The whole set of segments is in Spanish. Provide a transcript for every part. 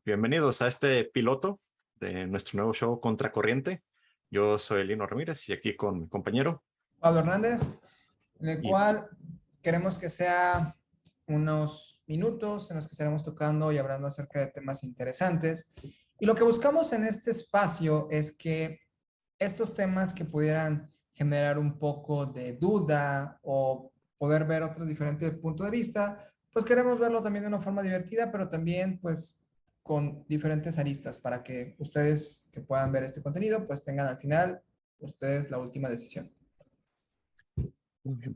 Bienvenidos a este piloto de nuestro nuevo show Contracorriente. Yo soy Lino Ramírez y aquí con mi compañero. Pablo Hernández, en el Y cual queremos que sea unos minutos en los que estaremos tocando y hablando acerca de temas interesantes. Y lo que buscamos en este espacio es que estos temas que pudieran generar un poco de duda o poder ver otro diferente punto de vista, pues queremos verlo también de una forma divertida, pero también pues con diferentes aristas para que ustedes que puedan ver este contenido pues tengan al final ustedes la última decisión.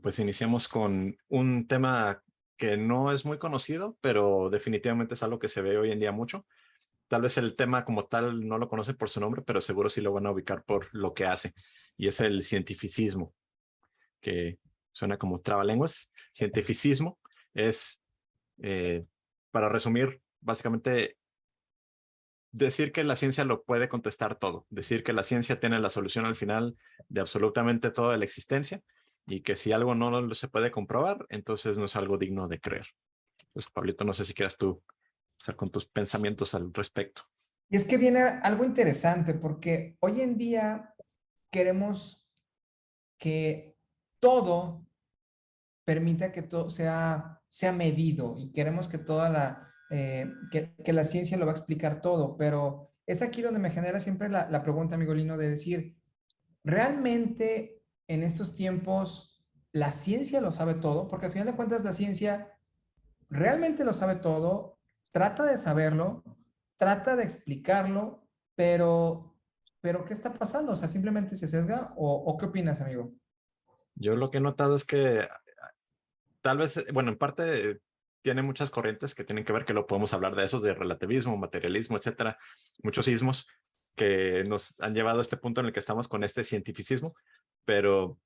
pues iniciamos con un tema que no es muy conocido, pero definitivamente es algo que se ve hoy en día mucho. Tal vez el tema como tal no lo conoce por su nombre, pero seguro sí lo van a ubicar por lo que hace. Y es el cientificismo, que suena como trabalenguas. Cientificismo es, eh, para resumir, básicamente decir que la ciencia lo puede contestar todo, decir que la ciencia tiene la solución al final de absolutamente toda la existencia y que si algo no se puede comprobar, entonces no es algo digno de creer. Pues Pablito, no sé si quieras tú estar con tus pensamientos al respecto. Y es que viene algo interesante porque hoy en día queremos que todo permita que todo sea medido y queremos que que la ciencia lo va a explicar todo, pero es aquí donde me genera siempre la pregunta, amigo Lino, de decir, ¿realmente en estos tiempos la ciencia lo sabe todo? Porque al final de cuentas la ciencia realmente lo sabe todo, trata de saberlo, trata de explicarlo, pero ¿qué está pasando? O sea, ¿simplemente se sesga o qué opinas, amigo? Yo lo que he notado es que tal vez, bueno, en parte tiene muchas corrientes que tienen que ver, que lo podemos hablar de esos, de relativismo, materialismo, etcétera, muchos ismos que nos han llevado a este punto en el que estamos con este cientificismo, pero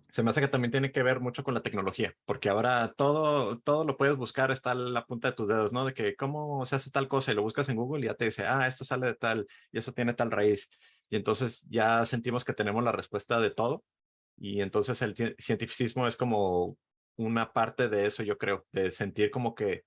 se me hace que también tiene que ver mucho con la tecnología, porque ahora todo lo puedes buscar, está a la punta de tus dedos, ¿no? De que cómo se hace tal cosa y lo buscas en Google y ya te dice, esto sale de tal y eso tiene tal raíz. Y entonces ya sentimos que tenemos la respuesta de todo. Y entonces el cientificismo es como una parte de eso, yo creo, de sentir como que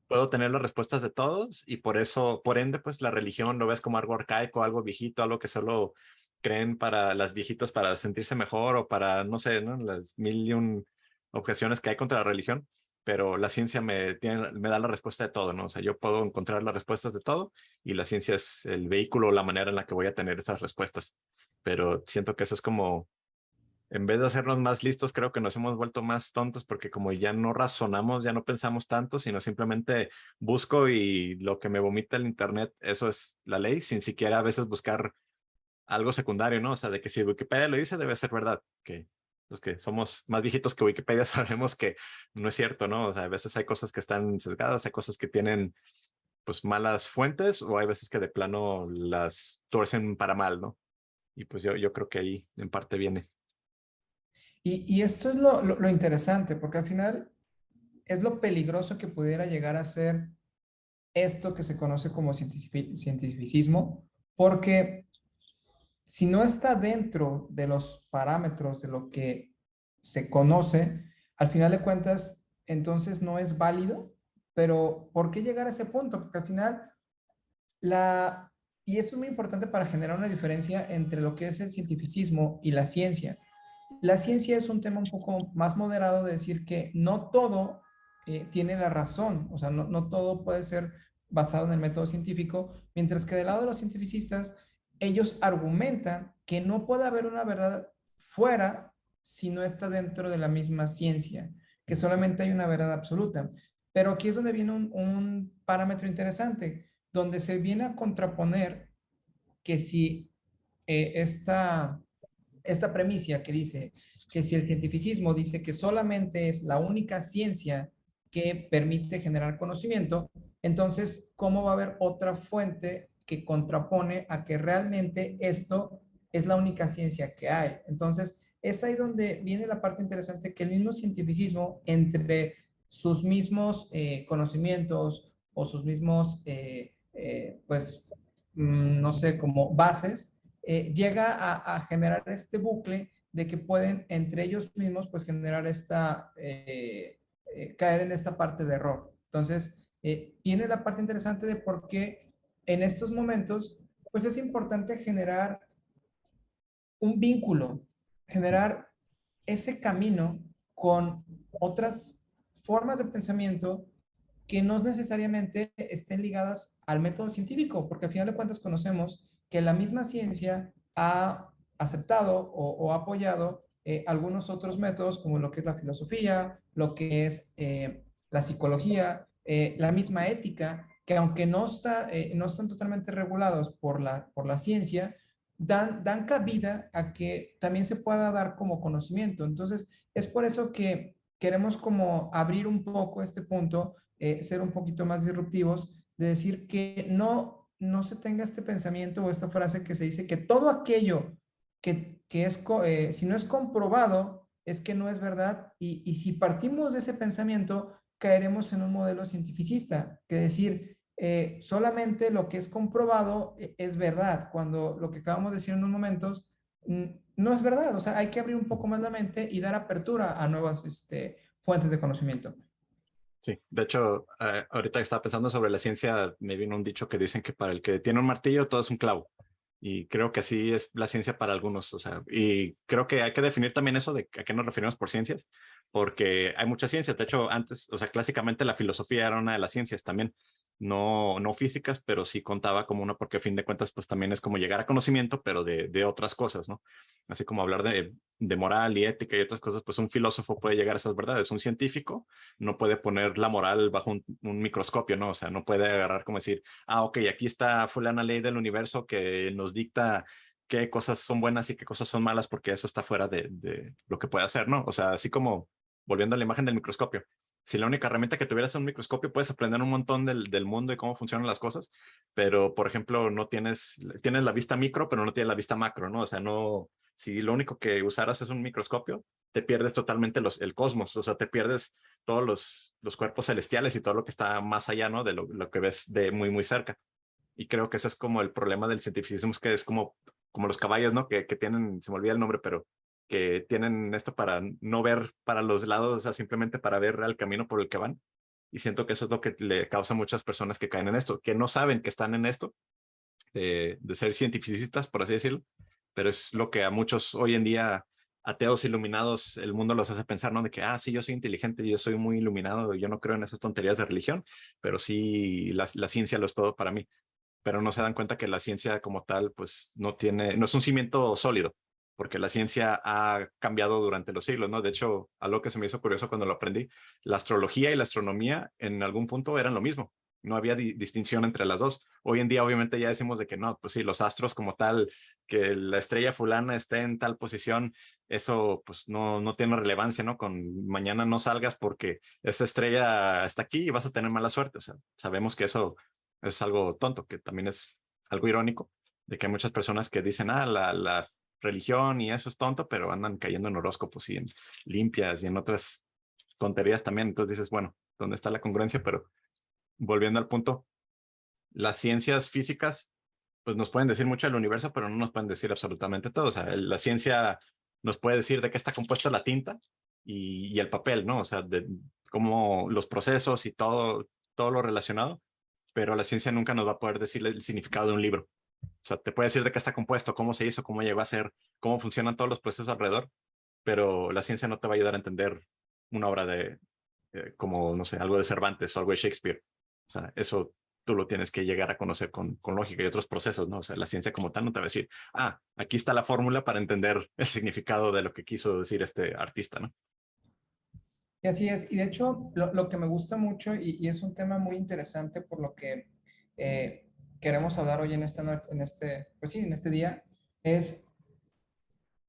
puedo tener las respuestas de todos y por eso, por ende, pues la religión lo ves como algo arcaico, algo viejito, algo que solo creen para las viejitas para sentirse mejor o para, no sé, ¿no? Las mil y un objeciones que hay contra la religión, pero la ciencia me da la respuesta de todo, ¿no? O sea, yo puedo encontrar las respuestas de todo y la ciencia es el vehículo o la manera en la que voy a tener esas respuestas. Pero siento que eso es como en vez de hacernos más listos, creo que nos hemos vuelto más tontos porque como ya no razonamos, ya no pensamos tanto, sino simplemente busco y lo que me vomita el internet, eso es la ley, sin siquiera a veces buscar algo secundario, ¿no? O sea, de que si Wikipedia lo dice, debe ser verdad, que los que somos más viejitos que Wikipedia sabemos que no es cierto, ¿no? O sea, a veces hay cosas que están sesgadas, hay cosas que tienen pues malas fuentes o hay veces que de plano las tuercen para mal, ¿no? Y pues yo creo que ahí en parte viene. Y esto es lo interesante, porque al final es lo peligroso que pudiera llegar a ser esto que se conoce como cientificismo, porque si no está dentro de los parámetros de lo que se conoce, al final de cuentas, entonces no es válido, pero ¿por qué llegar a ese punto? Porque al final, y esto es muy importante para generar una diferencia entre lo que es el cientificismo y la ciencia. La ciencia es un tema un poco más moderado de decir que no todo tiene la razón, o sea, no todo puede ser basado en el método científico, mientras que del lado de los cientificistas, ellos argumentan que no puede haber una verdad fuera si no está dentro de la misma ciencia, que solamente hay una verdad absoluta. Pero aquí es donde viene un parámetro interesante, donde se viene a contraponer que si esta premisa que dice que si el cientificismo dice que solamente es la única ciencia que permite generar conocimiento, entonces, ¿cómo va a haber otra fuente que contrapone a que realmente esto es la única ciencia que hay? Entonces, es ahí donde viene la parte interesante que el mismo cientificismo, entre sus mismos conocimientos o sus mismos, pues, no sé, como bases, llega a generar este bucle de que pueden entre ellos mismos pues generar caer en esta parte de error. Entonces, viene la parte interesante de por qué en estos momentos, pues es importante generar un vínculo, generar ese camino con otras formas de pensamiento que no necesariamente estén ligadas al método científico, porque al final de cuentas conocemos que la misma ciencia ha aceptado o ha apoyado algunos otros métodos como lo que es la filosofía, lo que es la psicología, la misma ética, que aunque no están totalmente regulados por la ciencia, dan cabida a que también se pueda dar como conocimiento. Entonces, es por eso que queremos como abrir un poco este punto, ser un poquito más disruptivos, de decir que no se tenga este pensamiento o esta frase que se dice que todo aquello que es, si no es comprobado, es que no es verdad. Y si partimos de ese pensamiento, caeremos en un modelo cientificista, que decir, solamente lo que es comprobado es verdad, cuando lo que acabamos de decir en unos momentos no es verdad. O sea, hay que abrir un poco más la mente y dar apertura a nuevas fuentes de conocimiento. Sí, de hecho, ahorita que estaba pensando sobre la ciencia, me vino un dicho que dicen que para el que tiene un martillo todo es un clavo. Y creo que así es la ciencia para algunos. O sea, y creo que hay que definir también eso de a qué nos referimos por ciencias, porque hay muchas ciencias. De hecho, antes, o sea, clásicamente la filosofía era una de las ciencias también, no físicas, pero sí contaba como una, porque a fin de cuentas, pues también es como llegar a conocimiento, pero de otras cosas, ¿no? Así como hablar de moral y ética y otras cosas, pues un filósofo puede llegar a esas verdades. Un científico no puede poner la moral bajo un microscopio, ¿no? O sea, no puede agarrar como decir, ah, ok, aquí está fulana ley del universo que nos dicta qué cosas son buenas y qué cosas son malas, porque eso está fuera de lo que puede hacer, ¿no? O sea, así como volviendo a la imagen del microscopio. Si la única herramienta que tuvieras es un microscopio, puedes aprender un montón del mundo y cómo funcionan las cosas, pero, por ejemplo, no tienes la vista micro, pero no tienes la vista macro, ¿no? O sea, no, si lo único que usaras es un microscopio, te pierdes totalmente el cosmos, o sea, te pierdes todos los cuerpos celestiales y todo lo que está más allá, ¿no? De lo que ves de muy, muy cerca. Y creo que ese es como el problema del cientificismo, es que es como los caballos, ¿no? Que tienen, se me olvida el nombre, pero que tienen esto para no ver para los lados, o sea, simplemente para ver al camino por el que van. Y siento que eso es lo que le causa a muchas personas que caen en esto, que no saben que están en esto, de ser cientificistas, por así decirlo, pero es lo que a muchos hoy en día, ateos iluminados, el mundo los hace pensar, ¿no? De que, ah, sí, yo soy inteligente, yo soy muy iluminado, yo no creo en esas tonterías de religión, pero sí, la ciencia lo es todo para mí. Pero no se dan cuenta que la ciencia como tal, pues no es un cimiento sólido, porque la ciencia ha cambiado durante los siglos, ¿no? De hecho, algo que se me hizo curioso cuando lo aprendí, la astrología y la astronomía en algún punto eran lo mismo. No había distinción entre las dos. Hoy en día, obviamente, ya decimos de que no, pues sí, los astros como tal, que la estrella fulana esté en tal posición, eso pues no tiene relevancia, ¿no? Con mañana no salgas porque esta estrella está aquí y vas a tener mala suerte. O sea, sabemos que eso es algo tonto, que también es algo irónico, de que hay muchas personas que dicen, ah, la religión y eso es tonto, pero andan cayendo en horóscopos y en limpias y en otras tonterías también. Entonces dices, bueno, ¿dónde está la congruencia? Pero volviendo al punto, las ciencias físicas, pues nos pueden decir mucho del universo, pero no nos pueden decir absolutamente todo. O sea, la ciencia nos puede decir de qué está compuesta la tinta y el papel, ¿no? O sea, de cómo los procesos y todo lo relacionado, pero la ciencia nunca nos va a poder decir el significado de un libro. O sea, te puede decir de qué está compuesto, cómo se hizo, cómo llegó a ser, cómo funcionan todos los procesos alrededor, pero la ciencia no te va a ayudar a entender una obra como, no sé, algo de Cervantes o algo de Shakespeare. O sea, eso tú lo tienes que llegar a conocer con lógica y otros procesos, ¿no? O sea, la ciencia como tal no te va a decir, ah, aquí está la fórmula para entender el significado de lo que quiso decir este artista, ¿no? Y así es. Y de hecho, lo que me gusta mucho y es un tema muy interesante por lo que eh, queremos hablar hoy en pues sí, en este día, es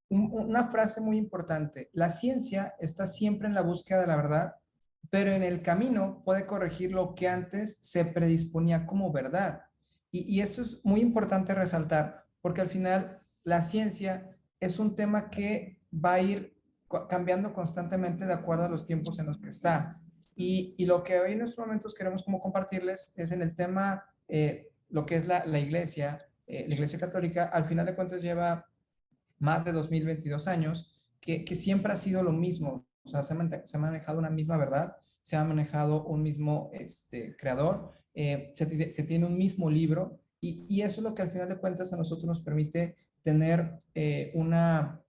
una frase muy importante. La ciencia está siempre en la búsqueda de la verdad, pero en el camino puede corregir lo que antes se predisponía como verdad. Y esto es muy importante resaltar, porque al final la ciencia es un tema que va a ir cambiando constantemente de acuerdo a los tiempos en los que está. Y lo que hoy en estos momentos queremos como compartirles es en el tema, lo que es la iglesia católica, al final de cuentas lleva más de 2022 años, que siempre ha sido lo mismo. O sea, se ha manejado una misma verdad, se ha manejado un mismo creador, se tiene un mismo libro Y eso es lo que al final de cuentas a nosotros nos permite tener una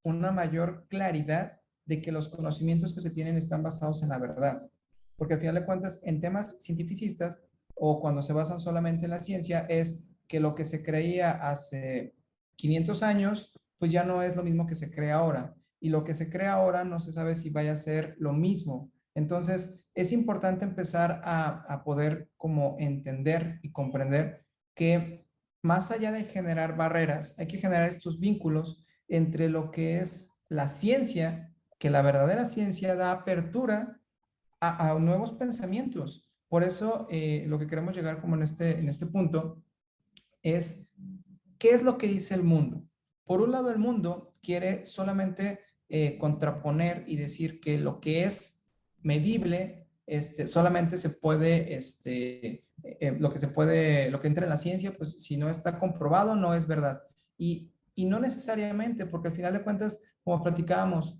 mayor claridad de que los conocimientos que se tienen están basados en la verdad. Porque al final de cuentas, en temas cientificistas o cuando se basan solamente en la ciencia, es que lo que se creía hace 500 años, pues ya no es lo mismo que se cree ahora. Y lo que se cree ahora no se sabe si vaya a ser lo mismo. Entonces, es importante empezar a poder como entender y comprender que más allá de generar barreras, hay que generar estos vínculos entre lo que es la ciencia, que la verdadera ciencia da apertura a nuevos pensamientos. Por eso, lo que queremos llegar como en este punto es, ¿qué es lo que dice el mundo? Por un lado, el mundo quiere solamente contraponer y decir que lo que es medible, solamente se puede, lo que se puede, lo que entra en la ciencia, pues si no está comprobado, no es verdad. Y no necesariamente, porque al final de cuentas, como platicábamos,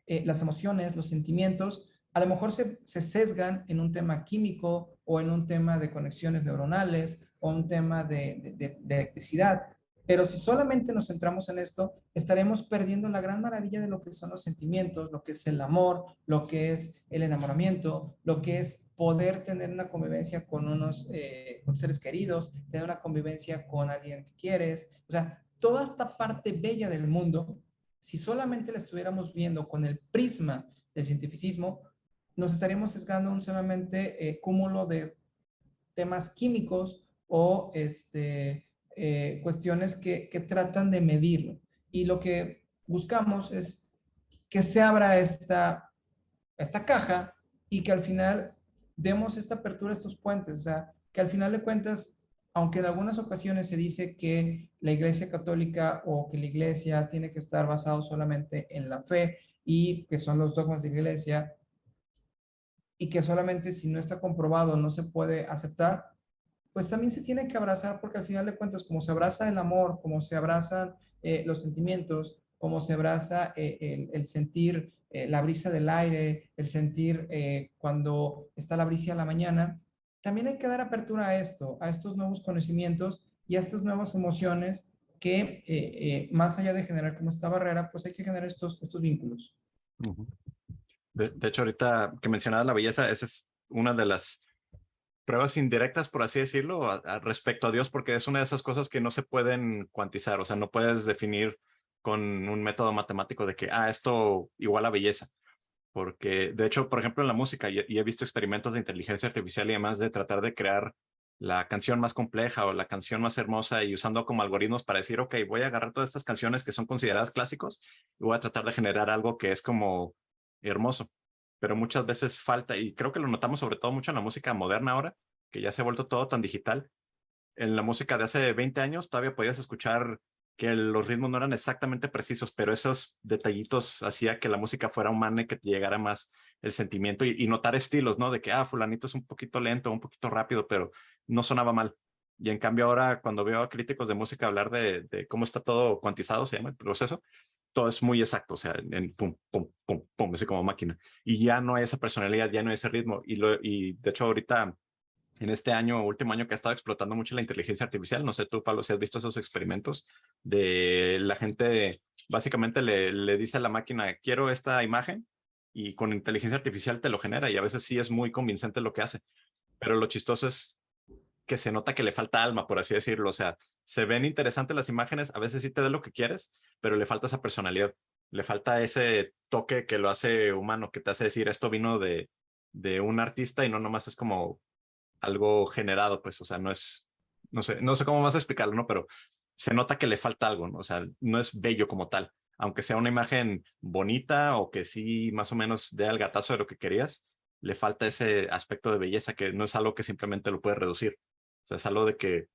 las emociones, los sentimientos, a lo mejor se sesgan en un tema químico o en un tema de conexiones neuronales o un tema de electricidad. Pero si solamente nos centramos en esto, estaremos perdiendo la gran maravilla de lo que son los sentimientos, lo que es el amor, lo que es el enamoramiento, lo que es poder tener una convivencia con con seres queridos, tener una convivencia con alguien que quieres. O sea, toda esta parte bella del mundo, si solamente la estuviéramos viendo con el prisma del cientificismo, nos estaríamos sesgando un solamente cúmulo de temas químicos o cuestiones que tratan de medirlo. Y lo que buscamos es que se abra esta caja y que al final demos esta apertura a estos puentes. O sea, que al final de cuentas, aunque en algunas ocasiones se dice que la Iglesia Católica o que la Iglesia tiene que estar basado solamente en la fe y que son los dogmas de la Iglesia y que solamente si no está comprobado no se puede aceptar, pues también se tiene que abrazar porque al final de cuentas, como se abraza el amor, como se abrazan los sentimientos, como se abraza el sentir la brisa del aire, el sentir cuando está la brisa a la mañana, también hay que dar apertura a esto, a estos nuevos conocimientos y a estas nuevas emociones que más allá de generar como esta barrera, pues hay que generar estos vínculos. Ujú. De hecho, ahorita que mencionabas la belleza, esa es una de las pruebas indirectas, por así decirlo, respecto a Dios, porque es una de esas cosas que no se pueden cuantizar, o sea, no puedes definir con un método matemático de que, esto igual a belleza, porque de hecho, por ejemplo, en la música, y he visto experimentos de inteligencia artificial y demás de tratar de crear la canción más compleja o la canción más hermosa y usando como algoritmos para decir, ok, voy a agarrar todas estas canciones que son consideradas clásicos y voy a tratar de generar algo que es como hermoso, pero muchas veces falta, y creo que lo notamos sobre todo mucho en la música moderna ahora, que ya se ha vuelto todo tan digital. En la música de hace 20 años todavía podías escuchar que los ritmos no eran exactamente precisos, pero esos detallitos hacía que la música fuera humana y que te llegara más el sentimiento y notar estilos, ¿no? De que, fulanito es un poquito lento, un poquito rápido, pero no sonaba mal. Y en cambio ahora cuando veo a críticos de música hablar de cómo está todo cuantizado, se llama el proceso, todo es muy exacto, o sea, en pum, pum, pum, pum, así como máquina. Y ya no hay esa personalidad, ya no hay ese ritmo. Y de hecho ahorita en este año, último año que ha estado explotando mucho la inteligencia artificial. No sé tú, Pablo, si has visto esos experimentos de la gente, básicamente le dice a la máquina, quiero esta imagen y con inteligencia artificial te lo genera y a veces sí es muy convincente lo que hace. Pero lo chistoso es que se nota que le falta alma, por así decirlo. O sea, se ven interesantes las imágenes, a veces sí te da lo que quieres, pero le falta esa personalidad, le falta ese toque que lo hace humano, que te hace decir esto vino de un artista y no nomás es como algo generado, pues, o sea, no es, no sé cómo más explicarlo, ¿no? Pero se nota que le falta algo, ¿no? O sea, no es bello como tal, aunque sea una imagen bonita o que sí más o menos dé al gatazo de lo que querías, le falta ese aspecto de belleza que no es algo que simplemente lo puedes reducir. O sea, es algo de que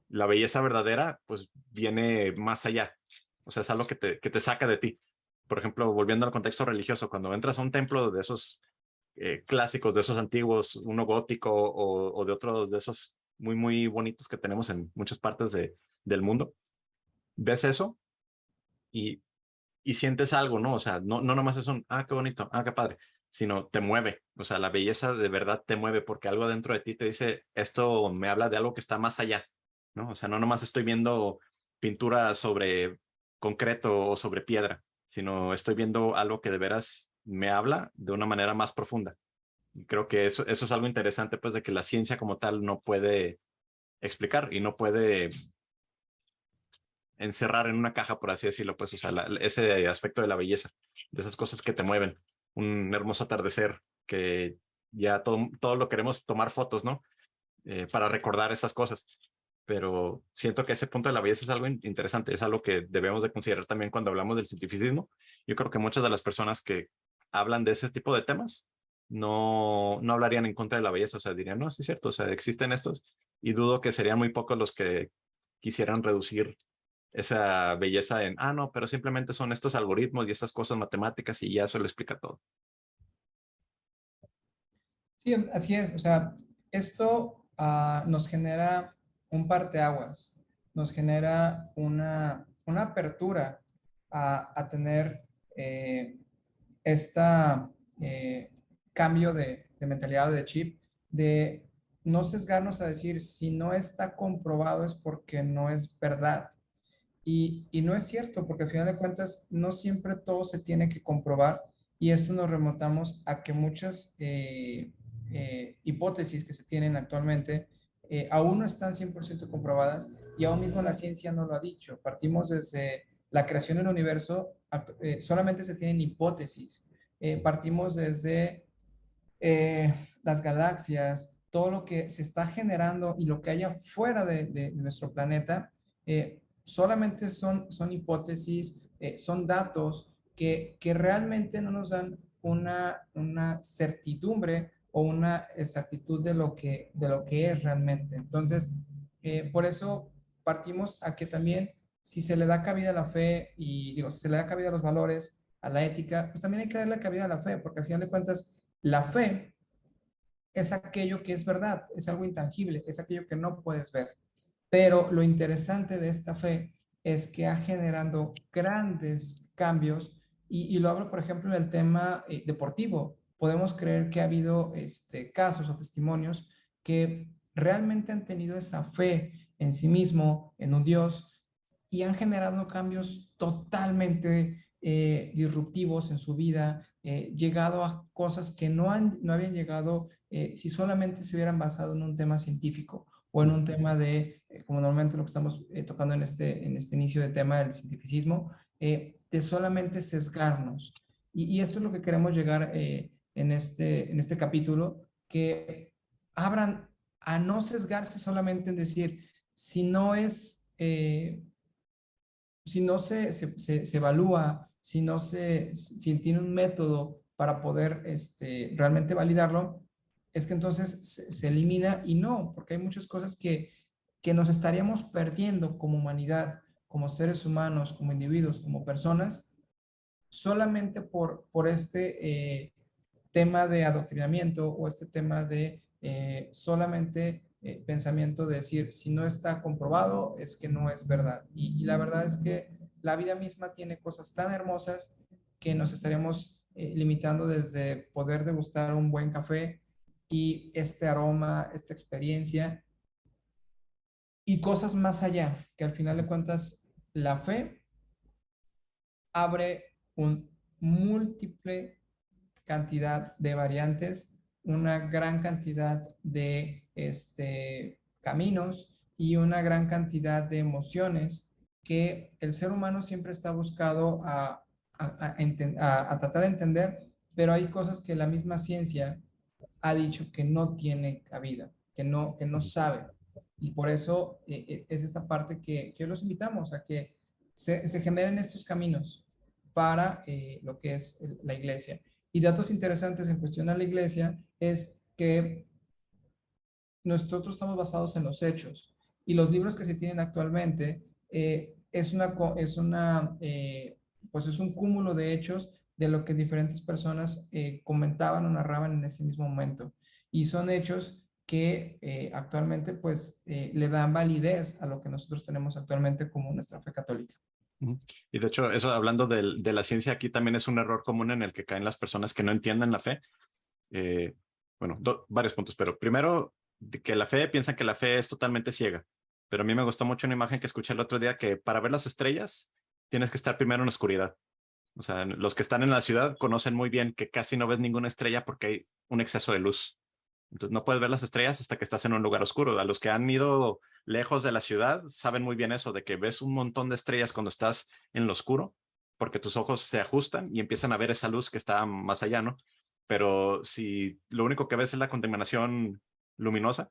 la belleza verdadera, pues, viene más allá. O sea, es algo que te saca de ti. Por ejemplo, volviendo al contexto religioso, cuando entras a un templo de esos clásicos, de esos antiguos, uno gótico o de otros de esos muy, muy bonitos que tenemos en muchas partes del mundo, ves eso y, y sientes algo, ¿no? O sea, no nomás es un, qué bonito, qué padre, sino te mueve. O sea, la belleza de verdad te mueve porque algo dentro de ti te dice, esto me habla de algo que está más allá. ¿no? O sea, no nomás estoy viendo pintura sobre concreto o sobre piedra, sino estoy viendo algo que de veras me habla de una manera más profunda. Y creo que eso es algo interesante, pues, de que la ciencia como tal no puede explicar y no puede encerrar en una caja, por así decirlo, pues, o sea, ese aspecto de la belleza, de esas cosas que te mueven, un hermoso atardecer que ya todo lo queremos tomar fotos, ¿no? Para recordar esas cosas. Pero siento que ese punto de la belleza es algo interesante, es algo que debemos de considerar también cuando hablamos del cientificismo. Yo creo que muchas de las personas que hablan de ese tipo de temas no hablarían en contra de la belleza, o sea, dirían, no, sí es cierto, o sea, existen estos, y dudo que serían muy pocos los que quisieran reducir esa belleza en, no, pero simplemente son estos algoritmos y estas cosas matemáticas y ya eso lo explica todo. Sí, así es. O sea, esto nos genera un parteaguas, nos genera una apertura a tener esta cambio de mentalidad o de chip, de no sesgarnos a decir si no está comprobado es porque no es verdad. Y no es cierto, porque al final de cuentas no siempre todo se tiene que comprobar y esto nos remontamos a que muchas hipótesis que se tienen actualmente aún no están 100% comprobadas y aún mismo la ciencia no lo ha dicho. Partimos desde la creación del universo, solamente se tienen hipótesis. Partimos desde las galaxias, todo lo que se está generando y lo que haya fuera de nuestro planeta, solamente son hipótesis, son datos que realmente no nos dan una certidumbre o una exactitud de lo que es realmente. Entonces, por eso partimos a que también si se le da cabida a la fe y digo, si se le da cabida a los valores, a la ética, pues también hay que darle cabida a la fe, porque al final de cuentas la fe es aquello que es verdad, es algo intangible, es aquello que no puedes ver. Pero lo interesante de esta fe es que ha generado grandes cambios y lo hablo, por ejemplo, en el tema deportivo. Podemos creer que ha habido casos o testimonios que realmente han tenido esa fe en sí mismo, en un Dios, y han generado cambios totalmente disruptivos en su vida, llegado a cosas que no habían llegado si solamente se hubieran basado en un tema científico o en un tema como normalmente lo que estamos tocando en este inicio de tema del cientificismo, de solamente sesgarnos. Y eso es lo que queremos llegar en este capítulo, que abran a no sesgarse solamente en decir, si no es si no se evalúa, si tiene un método para poder realmente validarlo, es que entonces se elimina y no, porque hay muchas cosas que nos estaríamos perdiendo como humanidad, como seres humanos, como individuos, como personas, solamente por tema de adoctrinamiento o este tema de solamente pensamiento de decir, si no está comprobado, es que no es verdad. Y la verdad es que la vida misma tiene cosas tan hermosas que nos estaríamos limitando desde poder degustar un buen café y este aroma, esta experiencia y cosas más allá, que al final de cuentas la fe abre un múltiple cantidad de variantes, una gran cantidad de caminos y una gran cantidad de emociones que el ser humano siempre está buscado a tratar de entender, pero hay cosas que la misma ciencia ha dicho que no tiene cabida, que no sabe. Y por eso es esta parte que los invitamos a que se generen estos caminos para lo que es la iglesia. Y datos interesantes en cuestión a la iglesia es que nosotros estamos basados en los hechos y los libros que se tienen actualmente pues es un cúmulo de hechos de lo que diferentes personas comentaban o narraban en ese mismo momento. Y son hechos que actualmente pues le dan validez a lo que nosotros tenemos actualmente como nuestra fe católica. Ujú. Y de hecho, eso hablando de la ciencia, aquí también es un error común en el que caen las personas que no entienden la fe. Bueno, varios puntos, pero primero, de que la fe piensan que la fe es totalmente ciega, pero a mí me gustó mucho una imagen que escuché el otro día que para ver las estrellas tienes que estar primero en oscuridad. O sea, los que están en la ciudad conocen muy bien que casi no ves ninguna estrella porque hay un exceso de luz. Entonces no puedes ver las estrellas hasta que estás en un lugar oscuro. A los que han ido lejos de la ciudad saben muy bien eso, de que ves un montón de estrellas cuando estás en lo oscuro, porque tus ojos se ajustan y empiezan a ver esa luz que está más allá, ¿no? Pero si lo único que ves es la contaminación luminosa,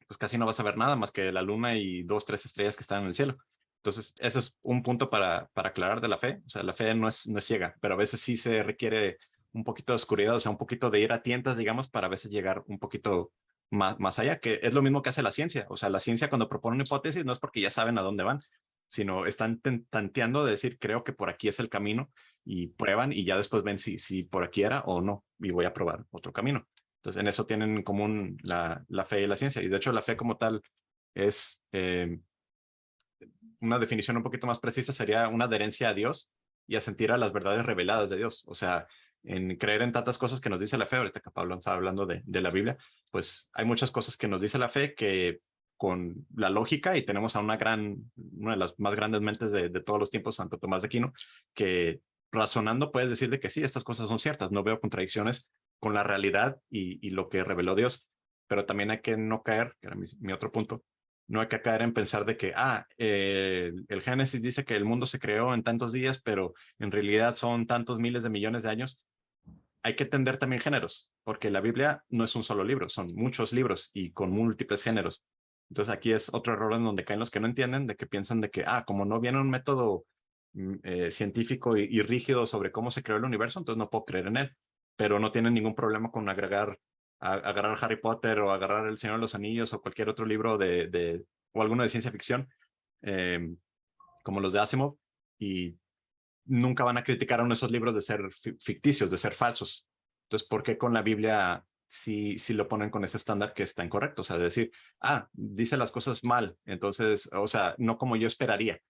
pues casi no vas a ver nada más que la luna y dos, tres estrellas que están en el cielo. Entonces, ese es un punto para aclarar de la fe. O sea, la fe no es ciega, pero a veces sí se requiere un poquito de oscuridad, o sea, un poquito de ir a tientas, digamos, para a veces llegar un poquito más allá, que es lo mismo que hace la ciencia. O sea, la ciencia cuando propone una hipótesis no es porque ya saben a dónde van, sino están tanteando de decir, creo que por aquí es el camino y prueban y ya después ven si por aquí era o no y voy a probar otro camino. Entonces, en eso tienen en común la fe y la ciencia. Y de hecho, la fe como tal es una definición un poquito más precisa, sería una adherencia a Dios y a sentir a las verdades reveladas de Dios. O sea, en creer en tantas cosas que nos dice la fe, ahorita que Pablo estaba hablando de la Biblia, pues hay muchas cosas que nos dice la fe que con la lógica, y tenemos a una de las más grandes mentes de todos los tiempos, Santo Tomás de Aquino, que razonando puedes decir de que sí, estas cosas son ciertas, no veo contradicciones con la realidad y lo que reveló Dios, pero también hay que no caer, que era mi otro punto, no hay que caer en pensar de que, el Génesis dice que el mundo se creó en tantos días, pero en realidad son tantos miles de millones de años. Hay que entender también géneros, porque la Biblia no es un solo libro, son muchos libros y con múltiples géneros. Entonces aquí es otro error en donde caen los que no entienden, de que piensan de que, como no viene un método científico y rígido sobre cómo se creó el universo, entonces no puedo creer en él. Pero no tienen ningún problema con agarrar Harry Potter o agarrar El Señor de los Anillos o cualquier otro libro o alguno de ciencia ficción, eh, como los de Asimov, y nunca van a criticar a uno de esos libros de ser ficticios, de ser falsos. Entonces, ¿por qué con la Biblia sí lo ponen con ese estándar que está incorrecto? O sea, de decir, dice las cosas mal, entonces, o sea, no como yo esperaría,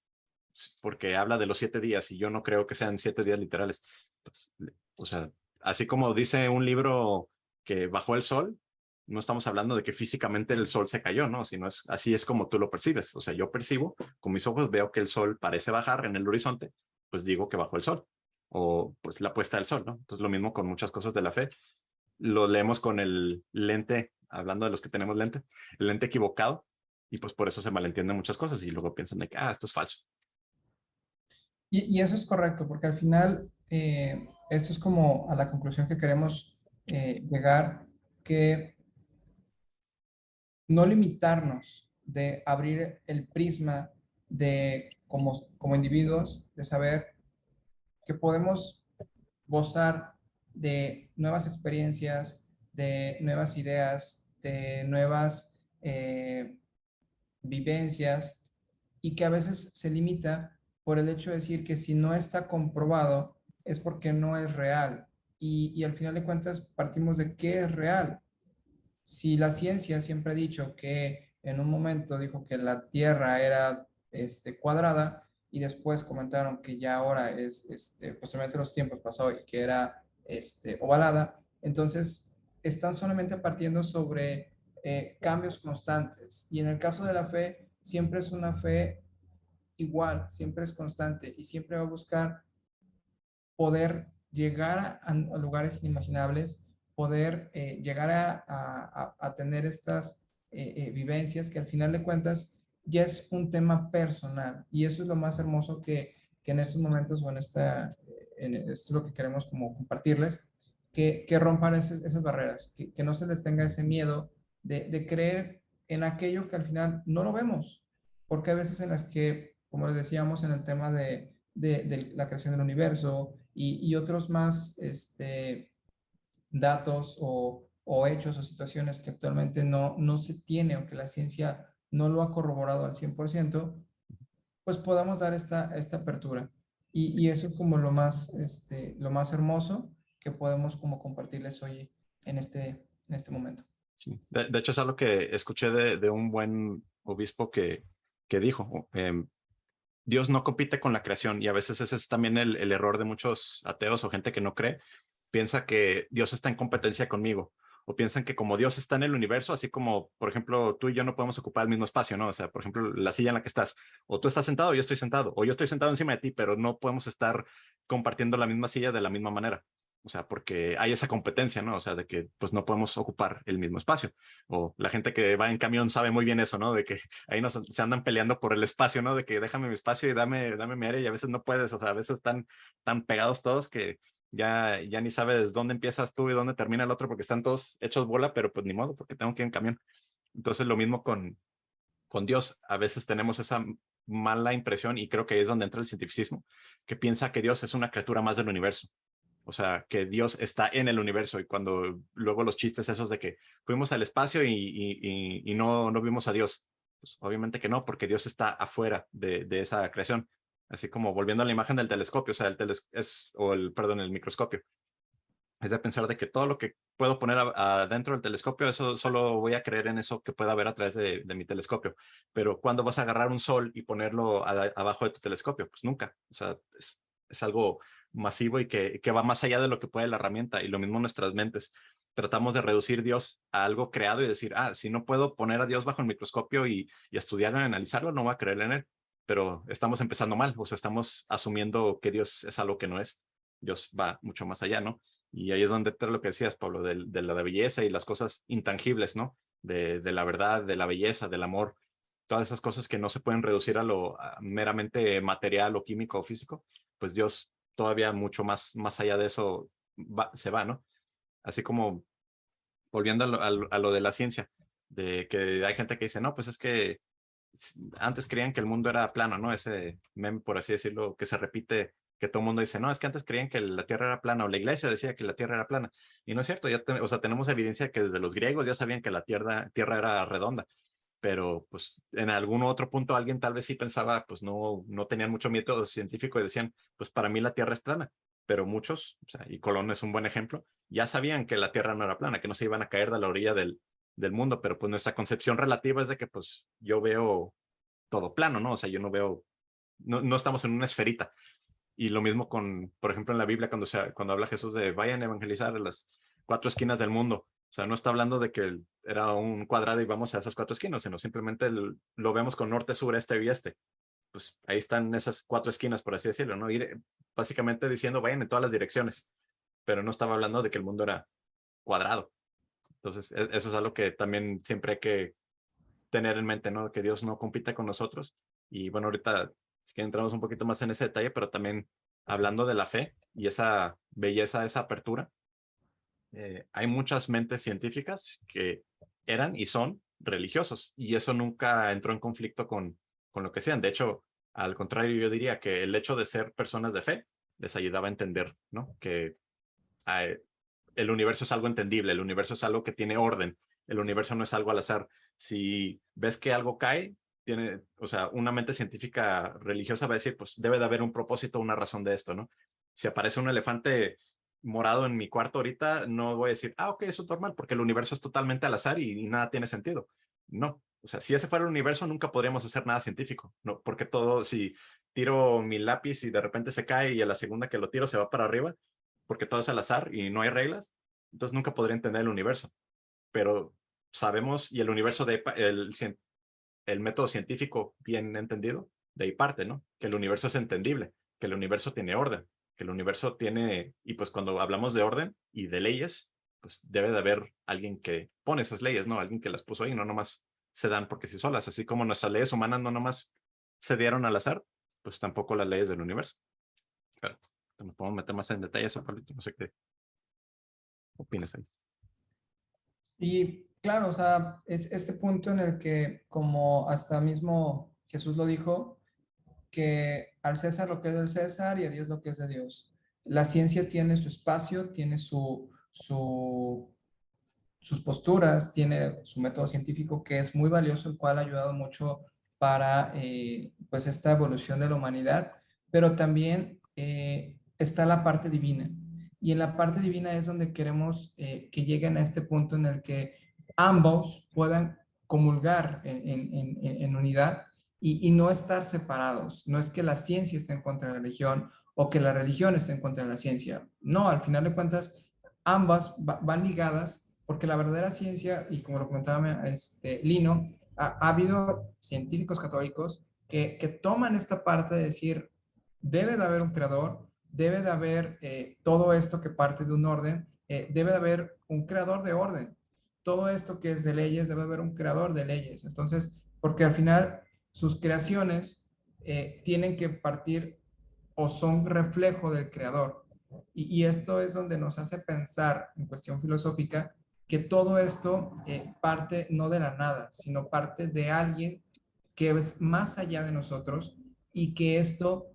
porque habla de los 7 días y yo no creo que sean 7 días literales. Pues, o sea, así como dice un libro que bajó el sol, no estamos hablando de que físicamente el sol se cayó, ¿no? Sino así es como tú lo percibes. O sea, yo percibo, con mis ojos veo que el sol parece bajar en el horizonte, pues digo que bajó el sol. O pues la puesta del sol, ¿no? Entonces lo mismo con muchas cosas de la fe. Lo leemos con el lente, hablando de los que tenemos lente, el lente equivocado, y pues por eso se malentienden muchas cosas y luego piensan de que, esto es falso. Y eso es correcto, porque al final esto es como a la conclusión que queremos llegar, que no limitarnos de abrir el prisma de como individuos, de saber que podemos gozar de nuevas experiencias, de nuevas ideas, de nuevas vivencias y que a veces se limita por el hecho de decir que si no está comprobado es porque no es real. Y al final de cuentas partimos de qué es real. Si la ciencia siempre ha dicho que en un momento dijo que la Tierra era cuadrada y después comentaron que ya ahora es, posteriormente los tiempos pasó y que era ovalada, entonces están solamente partiendo sobre cambios constantes. Y en el caso de la fe, siempre es una fe igual, siempre es constante y siempre va a buscar poder llegar a lugares inimaginables, poder llegar a tener estas vivencias que al final de cuentas ya es un tema personal y eso es lo más hermoso que en estos momentos o en esto es lo que queremos como compartirles, que rompan esas barreras, que no se les tenga ese miedo de creer en aquello que al final no lo vemos, porque hay veces en las que, como les decíamos en el tema de la creación del universo y otros más datos o hechos o situaciones que actualmente no se tiene o que la ciencia no lo ha corroborado al 100%, pues podamos dar esta apertura. Y eso es como lo más hermoso que podemos como compartirles hoy en este momento. Sí. De hecho, es algo que escuché de un buen obispo que dijo, Dios no compite con la creación y a veces ese es también el error de muchos ateos o gente que no cree, piensa que Dios está en competencia conmigo o piensan que como Dios está en el universo, así como, por ejemplo, tú y yo no podemos ocupar el mismo espacio, ¿no? O sea, por ejemplo, la silla en la que estás, o tú estás sentado o yo estoy sentado, o yo estoy sentado encima de ti, pero no podemos estar compartiendo la misma silla de la misma manera. O sea, porque hay esa competencia, ¿no? O sea, de que pues no podemos ocupar el mismo espacio. O la gente que va en camión sabe muy bien eso, ¿no? De que ahí se andan peleando por el espacio, ¿no? De que déjame mi espacio y dame mi área y a veces no puedes. O sea, a veces están tan pegados todos que ya ni sabes dónde empiezas tú y dónde termina el otro porque están todos hechos bola, pero pues ni modo, porque tengo que ir en camión. Entonces lo mismo con Dios. A veces tenemos esa mala impresión y creo que ahí es donde entra el cientificismo, que piensa que Dios es una criatura más del universo. O sea, que Dios está en el universo y cuando luego los chistes esos de que fuimos al espacio y no vimos a Dios. Pues obviamente que no, porque Dios está afuera de esa creación. Así como volviendo a la imagen del telescopio, o sea, perdón, el microscopio. Es de pensar de que todo lo que puedo poner adentro del telescopio, eso solo voy a creer en eso que pueda ver a través de mi telescopio. Pero ¿cuándo vas a agarrar un sol y ponerlo abajo de tu telescopio? Pues nunca. O sea, es algo masivo y que va más allá de lo que puede la herramienta. Y lo mismo en nuestras mentes. Tratamos de reducir Dios a algo creado y decir, si no puedo poner a Dios bajo el microscopio y estudiarlo y analizarlo, no voy a creer en él. Pero estamos empezando mal. O sea, estamos asumiendo que Dios es algo que no es. Dios va mucho más allá, ¿no? Y ahí es donde entra lo que decías, Pablo, de la belleza y las cosas intangibles, ¿no? De la verdad, de la belleza, del amor, todas esas cosas que no se pueden reducir a meramente material o químico o físico, pues Dios todavía mucho más allá de eso se va, ¿no? Así como volviendo a lo de la ciencia, de que hay gente que dice, no, pues es que antes creían que el mundo era plano, ¿no? Ese meme, por así decirlo, que se repite, que todo el mundo dice, no, es que antes creían que la Tierra era plana, o la iglesia decía que la Tierra era plana. Y no es cierto, o sea, tenemos evidencia que desde los griegos ya sabían que la tierra era redonda, pero pues en algún otro punto alguien tal vez sí pensaba, pues no tenían mucho método científico y decían, pues para mí la Tierra es plana. Pero muchos, o sea, y Colón es un buen ejemplo, ya sabían que la Tierra no era plana, que no se iban a caer de la orilla del mundo, pero pues nuestra concepción relativa es de que pues yo veo todo plano, ¿no? O sea, yo no veo, no estamos en una esferita. Y lo mismo con, por ejemplo, en la Biblia, cuando habla Jesús de vayan a evangelizar a las cuatro esquinas del mundo. O sea, no está hablando de que era un cuadrado y vamos a esas cuatro esquinas, sino simplemente lo vemos con norte, sur, este y este. Pues ahí están esas cuatro esquinas, por así decirlo, ¿no? Ir básicamente diciendo vayan en todas las direcciones, pero no estaba hablando de que el mundo era cuadrado. Entonces, eso es algo que también siempre hay que tener en mente, ¿no? Que Dios no compite con nosotros. Y bueno, ahorita sí que entramos un poquito más en ese detalle, pero también hablando de la fe y esa belleza, esa apertura, hay muchas mentes científicas que eran y son religiosos y eso nunca entró en conflicto con lo que sean. De hecho, al contrario, yo diría que el hecho de ser personas de fe les ayudaba a entender, ¿no? Que eh, el universo es algo entendible, el universo es algo que tiene orden, el universo no es algo al azar. Si ves que algo cae, o sea, una mente científica religiosa va a decir, pues debe de haber un propósito, una razón de esto, ¿no? Si aparece un elefante morado en mi cuarto ahorita, no voy a decir, ok, eso es normal, porque el universo es totalmente al azar y nada tiene sentido. No, o sea, si ese fuera el universo, nunca podríamos hacer nada científico, ¿no? Porque si tiro mi lápiz y de repente se cae y a la segunda que lo tiro se va para arriba, porque todo es al azar y no hay reglas, entonces nunca podría entender el universo. Pero sabemos, y el universo el método científico bien entendido, de ahí parte, ¿no? Que el universo es entendible, que el universo tiene orden, que el universo tiene, y pues cuando hablamos de orden y de leyes, pues debe de haber alguien que pone esas leyes, ¿no? Alguien que las puso ahí, no nomás se dan porque sí solas, así como nuestras leyes humanas no nomás se dieron al azar, pues tampoco las leyes del universo. Pero nos podemos meter más en detalle eso, Pablito, no sé qué opinas ahí. Y claro, o sea, es este punto en el que, como hasta mismo Jesús lo dijo, que al César lo que es del César y a Dios lo que es de Dios. La ciencia tiene su espacio, tiene sus posturas, tiene su método científico que es muy valioso, el cual ha ayudado mucho para pues esta evolución de la humanidad, pero también está la parte divina. Y en la parte divina es donde queremos que lleguen a este punto en el que ambos puedan comulgar en unidad y no estar separados. No es que la ciencia esté en contra de la religión o que la religión esté en contra de la ciencia. No, al final de cuentas, ambas van ligadas porque la verdadera ciencia, y como lo comentaba Lino, ha habido científicos católicos que toman esta parte de decir, debe de haber un creador, debe de haber todo esto que parte de un orden, debe de haber un creador de orden. Todo esto que es de leyes, debe haber un creador de leyes. Entonces, porque al final sus creaciones tienen que partir o son reflejo del creador. Y esto es donde nos hace pensar en cuestión filosófica que todo esto parte no de la nada, sino parte de alguien que es más allá de nosotros y que esto,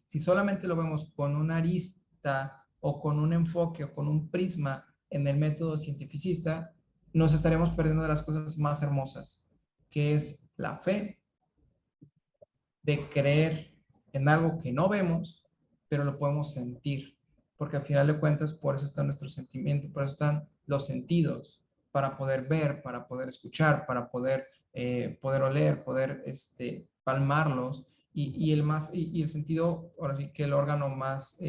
si solamente lo vemos con una arista o con un enfoque o con un prisma en el método cientificista, nos estaremos perdiendo de las cosas más hermosas, que es la fe de creer en algo que no vemos, pero lo podemos sentir, porque al final de cuentas por eso está nuestro sentimiento, por eso están los sentidos, para poder ver, para poder escuchar, para poder oler, poder palmarlos, y el sentido, ahora sí que el órgano más,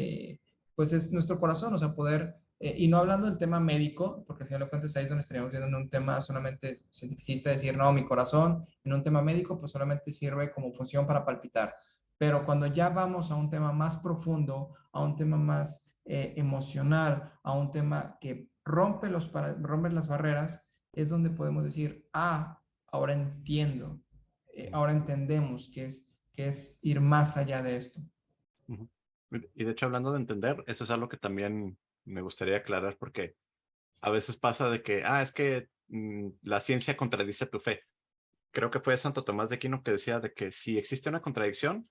pues es nuestro corazón, o sea, poder y no hablando del tema médico, porque al final de cuentas ahí es donde estaríamos viendo en un tema solamente cientificista, decir, no, mi corazón, en un tema médico, pues solamente sirve como función para palpitar. Pero cuando ya vamos a un tema más profundo, a un tema más emocional, a un tema que rompe las barreras, es donde podemos decir, ah, ahora entiendo, ahora entendemos que es ir más allá de esto. Ujú. Y de hecho, hablando de entender, eso es algo que también me gustaría aclarar porque a veces pasa de que, es que la ciencia contradice tu fe. Creo que fue Santo Tomás de Aquino que decía de que si existe una contradicción,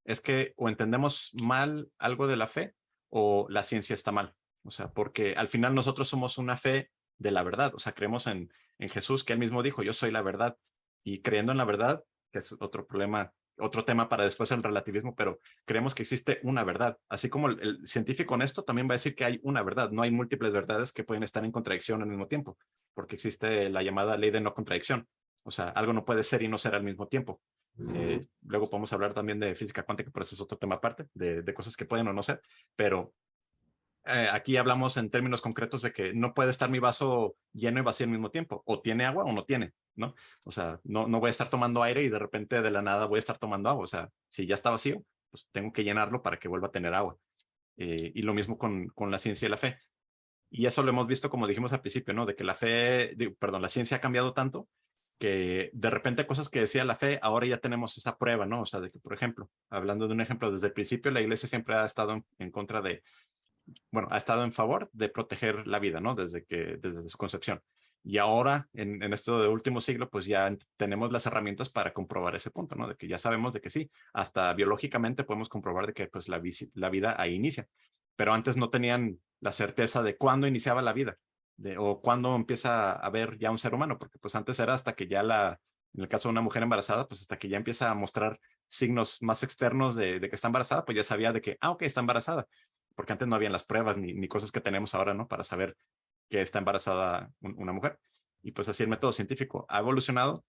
es que o entendemos mal algo de la fe o la ciencia está mal. O sea, porque al final nosotros somos una fe de la verdad. O sea, creemos en Jesús, que él mismo dijo, yo soy la verdad. Y creyendo en la verdad, que es otro problema, otro tema para después el relativismo, pero creemos que existe una verdad. Así como el científico honesto también va a decir que hay una verdad. No hay múltiples verdades que pueden estar en contradicción al mismo tiempo, porque existe la llamada ley de no contradicción. O sea, algo no puede ser y no ser al mismo tiempo. Luego podemos hablar también de física cuántica, pero ese es otro tema aparte, de cosas que pueden o no ser, pero aquí hablamos en términos concretos de que no puede estar mi vaso lleno y vacío al mismo tiempo, o tiene agua o no tiene, ¿no? O sea, no voy a estar tomando aire y de repente de la nada voy a estar tomando agua, o sea, si ya está vacío, pues tengo que llenarlo para que vuelva a tener agua. Y lo mismo con la ciencia y la fe. Y eso lo hemos visto, como dijimos al principio, ¿no? De que la ciencia ha cambiado tanto que de repente cosas que decía la fe, ahora ya tenemos esa prueba, ¿no? O sea, de que, por ejemplo, hablando de un ejemplo, desde el principio la iglesia siempre ha estado en contra de, bueno, ha estado en favor de proteger la vida, ¿no? Desde su concepción. Y ahora, en esto de último siglo, pues ya tenemos las herramientas para comprobar ese punto, ¿no? De que ya sabemos de que sí, hasta biológicamente podemos comprobar de que pues la vida ahí inicia. Pero antes no tenían la certeza de cuándo iniciaba la vida, o cuándo empieza a haber ya un ser humano, porque pues antes era hasta que ya en el caso de una mujer embarazada, pues hasta que ya empieza a mostrar signos más externos de que está embarazada, pues ya sabía de que, ok, está embarazada, porque antes no habían las pruebas ni cosas que tenemos ahora, ¿no? Para saber que está embarazada una mujer. Y pues así el método científico ha evolucionado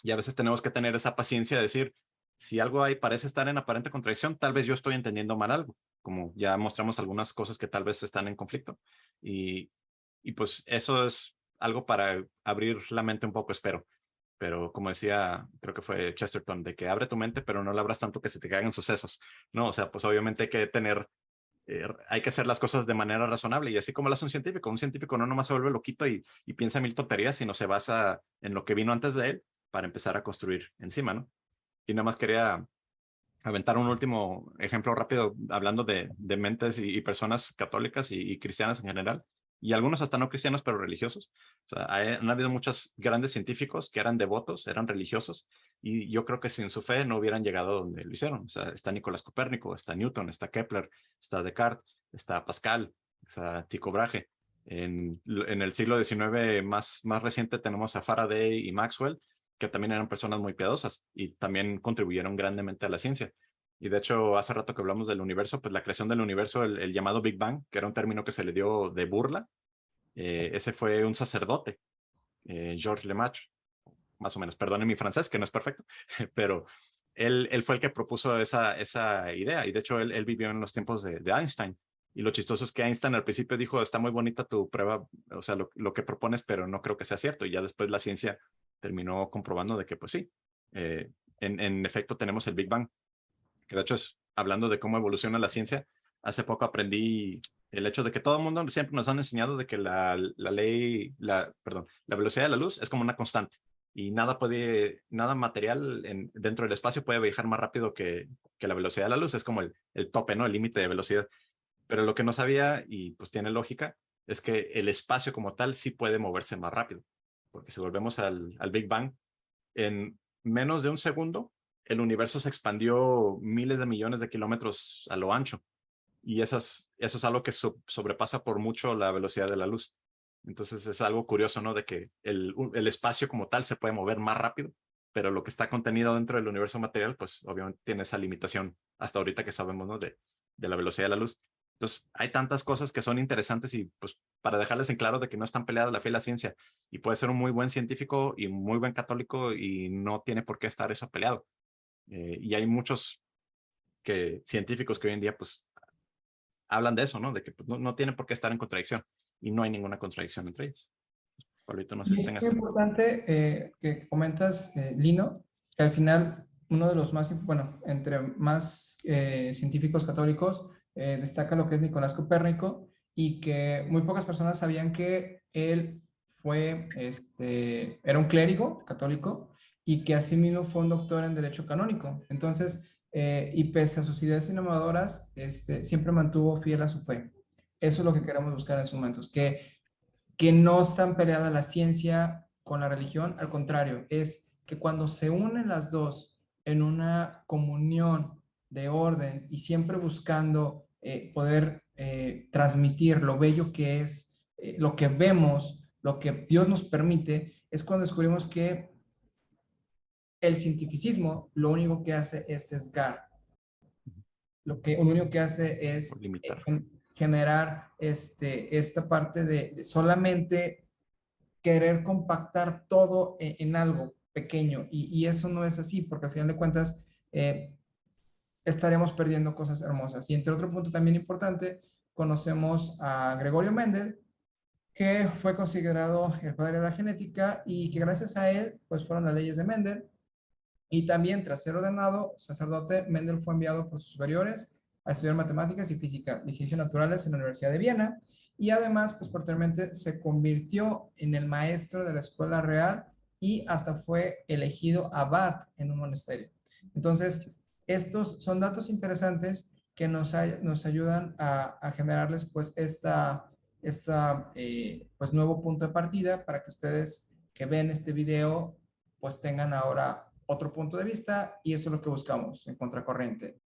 y a veces tenemos que tener esa paciencia de decir, si algo ahí parece estar en aparente contradicción, tal vez yo estoy entendiendo mal algo, como ya mostramos algunas cosas que tal vez están en conflicto. Y, y pues eso es algo para abrir la mente un poco, espero. Pero como decía, creo que fue Chesterton, de que abre tu mente, pero no la abras tanto que se te caigan sucesos, ¿no? O sea, pues obviamente hay que hacer las cosas de manera razonable y así como lo hace un científico no nomás se vuelve loquito y piensa mil tonterías, sino se basa en lo que vino antes de él para empezar a construir encima, ¿no? Y nada más quería aventar un último ejemplo rápido, hablando de mentes y personas católicas y cristianas en general, y algunos hasta no cristianos, pero religiosos. O sea, han habido muchos grandes científicos que eran devotos, eran religiosos, y yo creo que sin su fe no hubieran llegado a donde lo hicieron. O sea, está Nicolás Copérnico, está Newton, está Kepler, está Descartes, está Pascal, está Tycho Brahe. En el siglo XIX más reciente tenemos a Faraday y Maxwell, que también eran personas muy piadosas y también contribuyeron grandemente a la ciencia. Y de hecho, hace rato que hablamos del universo, pues la creación del universo, el llamado Big Bang, que era un término que se le dio de burla, ese fue un sacerdote, Georges Lemaitre, más o menos, perdone mi francés, que no es perfecto, pero él fue el que propuso esa idea y de hecho él vivió en los tiempos de Einstein Y lo chistoso es que Einstein al principio dijo, está muy bonita tu prueba, o sea, lo que propones, pero no creo que sea cierto. Y ya después la ciencia terminó comprobando de que, pues sí, en efecto tenemos el Big Bang. Que de hecho es, hablando de cómo evoluciona la ciencia, hace poco aprendí el hecho de que todo el mundo siempre nos han enseñado de que la ley, perdón, la velocidad de la luz es como una constante y nada material dentro del espacio puede viajar más rápido que la velocidad de la luz. Es como el tope, ¿no? El límite de velocidad. Pero lo que no sabía, y pues tiene lógica, es que el espacio como tal sí puede moverse más rápido. Porque si volvemos al Big Bang, en menos de un segundo, el universo se expandió miles de millones de kilómetros a lo ancho. Y eso es algo que sobrepasa por mucho la velocidad de la luz. Entonces es algo curioso, ¿no? De que el espacio como tal se puede mover más rápido, pero lo que está contenido dentro del universo material, pues obviamente tiene esa limitación hasta ahorita que sabemos, ¿no? De la velocidad de la luz. Entonces hay tantas cosas que son interesantes y pues para dejarles en claro de que no están peleadas la fe y la ciencia y puede ser un muy buen científico y muy buen católico y no tiene por qué estar eso peleado. Y hay muchos científicos que hoy en día pues hablan de eso, ¿no? De que pues, no tienen por qué estar en contradicción y no hay ninguna contradicción entre ellos. Pablito, no sé Y si es tengas muy algo. importante que comentas, Lino, que al final uno de los más, bueno, entre más científicos católicos, destaca lo que es Nicolás Copérnico y que muy pocas personas sabían que él era un clérigo católico y que asimismo fue un doctor en Derecho Canónico. Entonces, y pese a sus ideas innovadoras, siempre mantuvo fiel a su fe. Eso es lo que queremos buscar en estos momentos, que no están peleadas la ciencia con la religión, al contrario, es que cuando se unen las dos en una comunión de orden y siempre buscando poder transmitir lo bello que es, lo que vemos, lo que Dios nos permite, es cuando descubrimos que el cientificismo lo único que hace es sesgar, lo único que hace Por es limitar. generar esta parte de solamente querer compactar todo en algo pequeño y eso no es así porque al final de cuentas estaremos perdiendo cosas hermosas. Y entre otro punto también importante, conocemos a Gregorio Mendel, que fue considerado el padre de la genética y que gracias a él pues fueron las leyes de Mendel. Y también tras ser ordenado sacerdote, Mendel fue enviado por sus superiores a estudiar matemáticas y física y ciencias naturales en la Universidad de Viena y además, pues posteriormente se convirtió en el maestro de la Escuela Real y hasta fue elegido abad en un monasterio. Entonces, estos son datos interesantes que nos ayudan a generarles pues pues nuevo punto de partida para que ustedes que ven este video pues tengan ahora otro punto de vista y eso es lo que buscamos en Contracorriente.